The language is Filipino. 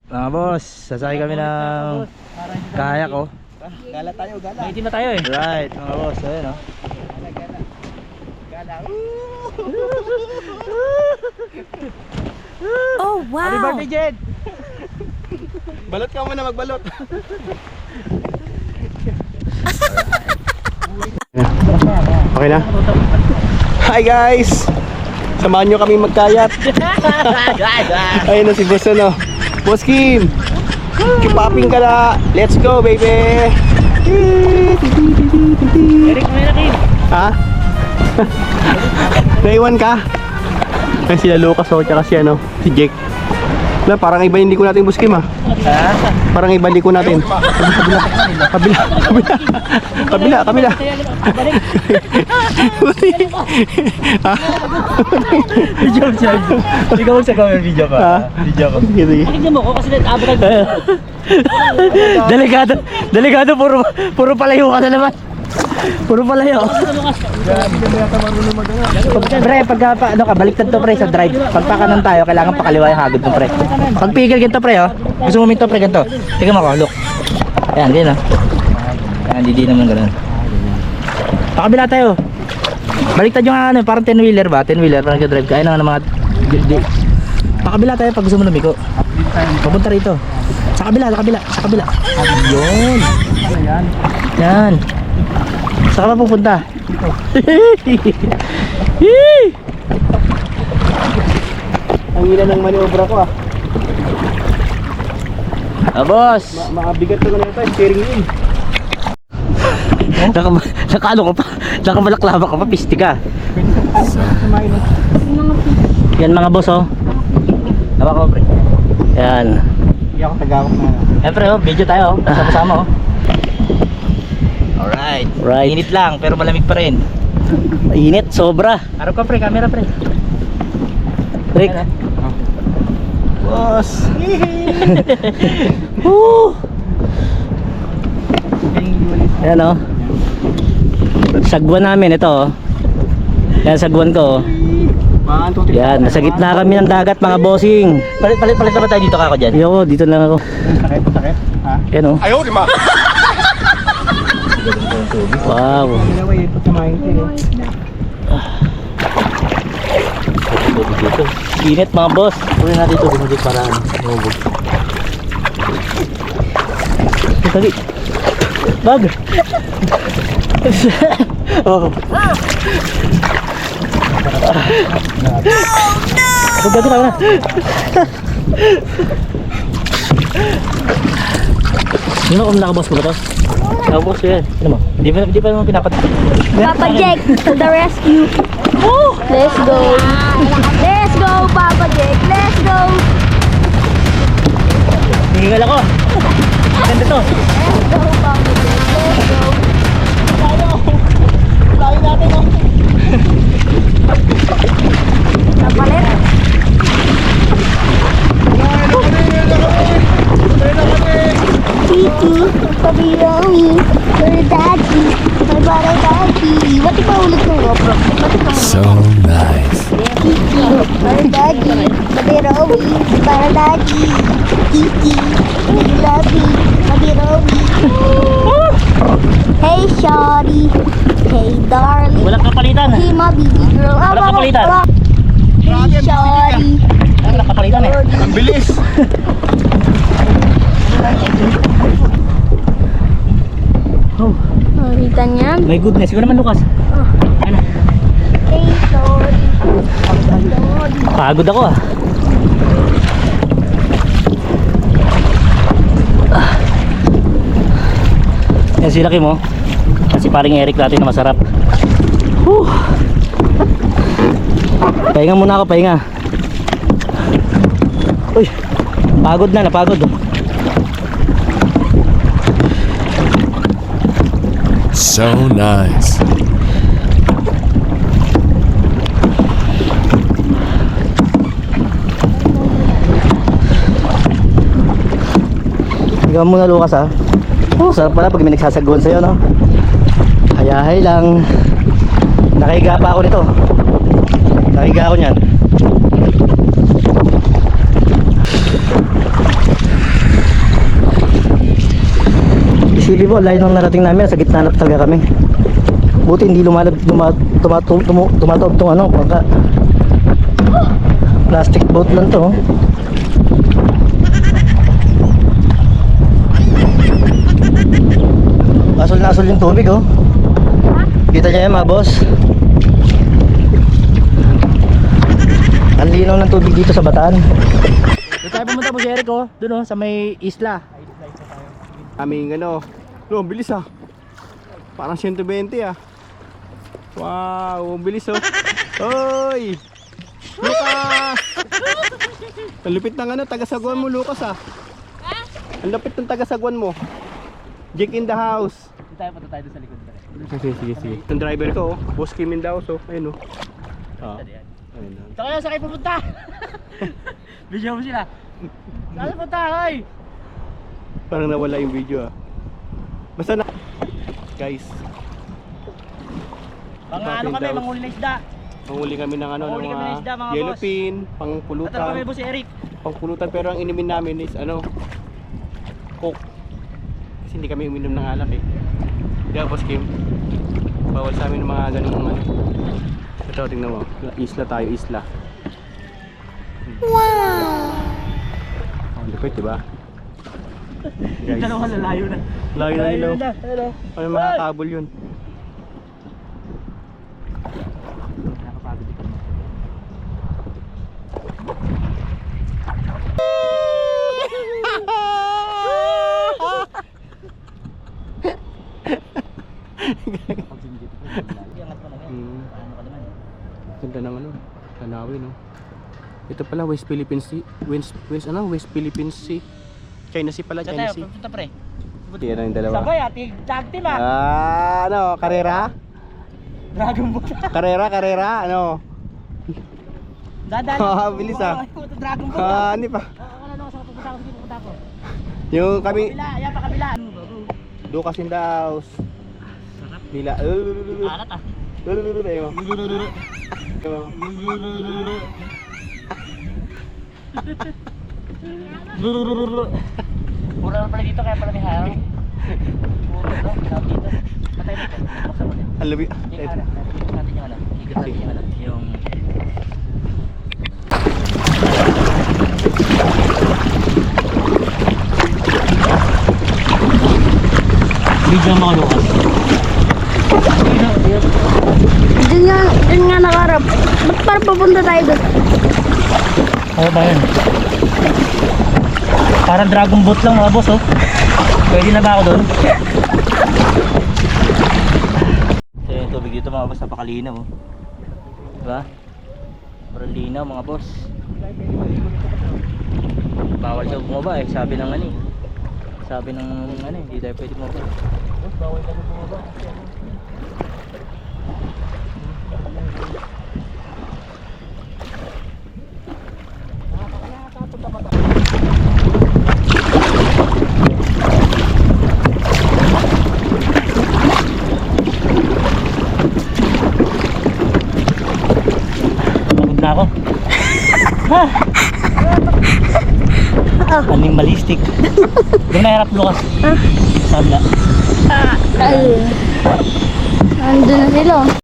Mga boss, sasakay kami ng kayak oh. Gala tayo, gala. May itim na tayo eh. Right, mga boss, ayun oh. Gala, gala. Gala. Oh, wow. Happy birthday, Jed! Balot ka muna, magbalot. Okay na? Hi guys! Samahan nyo kami magkayat. Ayun na si Boss ano. Boss Kim! Kipaping ka na! Let's go baby! Eric, may nakin. Ha? Naiwan ka? Ay sila Lucas o tsaka si ano, si Jake. Na, parang iba yung liko natin Boss Kim ha? Parang iba liko natin. Kabila. Kabila. Video ko siya. Ikaw sa camera video ka. Ha? Video ko. Sige. Pakinggan mo ko kasi nag-abot ang Delikado, puro palayo ka na naman. Puro palayo. Pre, pagka ano ka, baliktad to pre sa drive. Pagpakanan tayo, kailangan pakaliwa yung hagod ng pre. Pagpigil ganito pre oh. Gusto mo minto pre ganito. Tingnan mo ko, look. Ayan, ganyan oh. Ayan, hindi naman ganoon. Pakabila tayo. Baliktad yung ano, parang 10-wheeler ba? 10-wheeler, parang nag-drive ka. Ayun ang mga... Pakabila tayo pag gusto mo lumiko. Papunta rito. Sa kabila. Yun. Yan. Saan ka pa pupunta? Ang ila ng maniobra ko ah. Boss! Makabigat ko na ito, steering wheel. Nakaano ka pa? Nakabalaklava ka pa, pisti ka. Yan mga boss oh. Hawak ko pre. Yan. Hindi ako tagakop na. Yan pre oh, video tayo oh. Sama-sama oh. Alright. Init lang pero malamig pa rin. Init, sobra. Harap ka pre, camera pre. Rick. Boss! Woo! Ayan oh. Sagwan namin ito oh. Yan sagwan ko oh. Yan, nasa gitna kami ng dagat mga bossing. Palit na ba tayo dito ka ako dyan? Yo, dito lang ako. Sakit? Ha? Yan oh. Ayaw, di ma! Wow. Ito sa mindset Dito. Init mga boss. Pwede natin ito bumagit para lumubog. Tagi. Bag. Oh. Ako gato ka na. Sino kung nakaboss ko ba to? Nakaboss ko yan. Ano mo? Di pa naman pinapat. Papa Jake to the rescue. Woo! Let's go. Let's go, Papa Jake. Let's go. Hingal ako. Ganda to. Let's go, Papa Jake. Let's go. Layo natin oh! Napalit. Titi, pabiyami, my daddy, my brother daddy. Ba't ipaulit ng GoPro? So nice. Titi, my daddy, Madirowi, my daddy. Titi, my daddy, Madirowi. Hey, shawty. Hey, darling. Walang kapalitan. Hey, my baby girl. Walang kapalitan. Hey, shawty. Walang kapalitan eh. Ang bilis! Oh, Nakita niyan? my goodness. Ikaw naman Lucas. Ano? Hey, sorry. Pagod ako ah. Yan si Laki mo. Kasi paring Eric natin na masarap. Pahinga muna ako, pahinga. Uy, napagod. Oh. So nice. Ikaw muna Lucas ha. Sarap pala pag may nagsasagwan sa'yo no. Hayahay lang. Nakahiga pa ako nito. Nakahiga ako niyan. Bibi po, layo nang narating namin. Sa gitna na talaga kami. Buti hindi tumatawag tong ano, pagka plastic boat lang to. Asol na asol yung tubig, oh. Kita niya yan, mga boss. Ang linaw ng tubig dito sa Bataan. Doon tayo pumunta po, Jeric, oh. Doon, oh, sa may isla. Aming ano. No, ang bilis ah. Parang 120 ah. Wow, ang bilis oh. Hoy! Lucas! Ang lupit ng ano, taga-sagwan mo, Lucas ah. Ang lupit ng taga-sagwan mo. Jake in the house. Punta tayo doon sa likod. Sige. Yung driver ko, oh. Boss Kim in the house, oh. Ayun, oh. Ah. Ayun, oh. Ito kayo, sa kayo pupunta. Video mo sila. Saan punta, hoy? Parang nawala yung video ah. Basta na. Guys, Mga ano kami, manghuli na isda. manghuli kami ng ano, Manghuli ng kami ng isda, mga yellowfin, Tatalo pangpulutan. kami po si Eric. Pangpulutan, pero ang inumin namin is ano, Coke. Kasi hindi kami uminom ng alak eh. Kaya Boss Kim, bawal sa amin ng mga ganung ano. Ito, tingnan mo. Isla tayo, isla. Wow! Ang lupit, diba? Guys, Dalawa lalayo na. layo na nila. Hello. Ano mga kabul yun? Nakapagod ito. Ganda ng ano, tanawin no. Ito pala West Philippine Sea, West Philippine Sea. China Sea pala, Saan China tayo? Sea. Punta pre. Yan ang dalawa. Sabay ati, tag team ah. Ano, karera? Dragon Boat. Karera, ano? Dadaan. Bilis ah. Dragon Boat. Ano pa? Ako na lang sa pupunta ko. Yung kami, Kabila, yan pa kabila. Lucas in the house. Nila. Alat ah. Pura na pala dito, kaya pala may harang. Pura na, sarap dito. Patay na ito. Buksan mo din. Ang labi. Yung harang, higot natin yung ano. Higot natin yung ano. Yung... Video mo, Lucas. Dun nga nakarap. Ba't parang papunta tayo doon? Ano ba yun? Parang Dragon Boat lang mga boss, oh. Pwede na ba ako doon? So yung tubig dito mga boss, napakalinaw, oh. Diba? Parang linaw mga boss. Bawal daw bumaba eh, sabi ng ano eh. Sabi ng ano eh, hindi tayo pwede bumaba. Boss, bawal daw bumaba. Pagod na ako. Animalistic. Doon na harap, Lucas. Sabla. Ay. Andun na sila.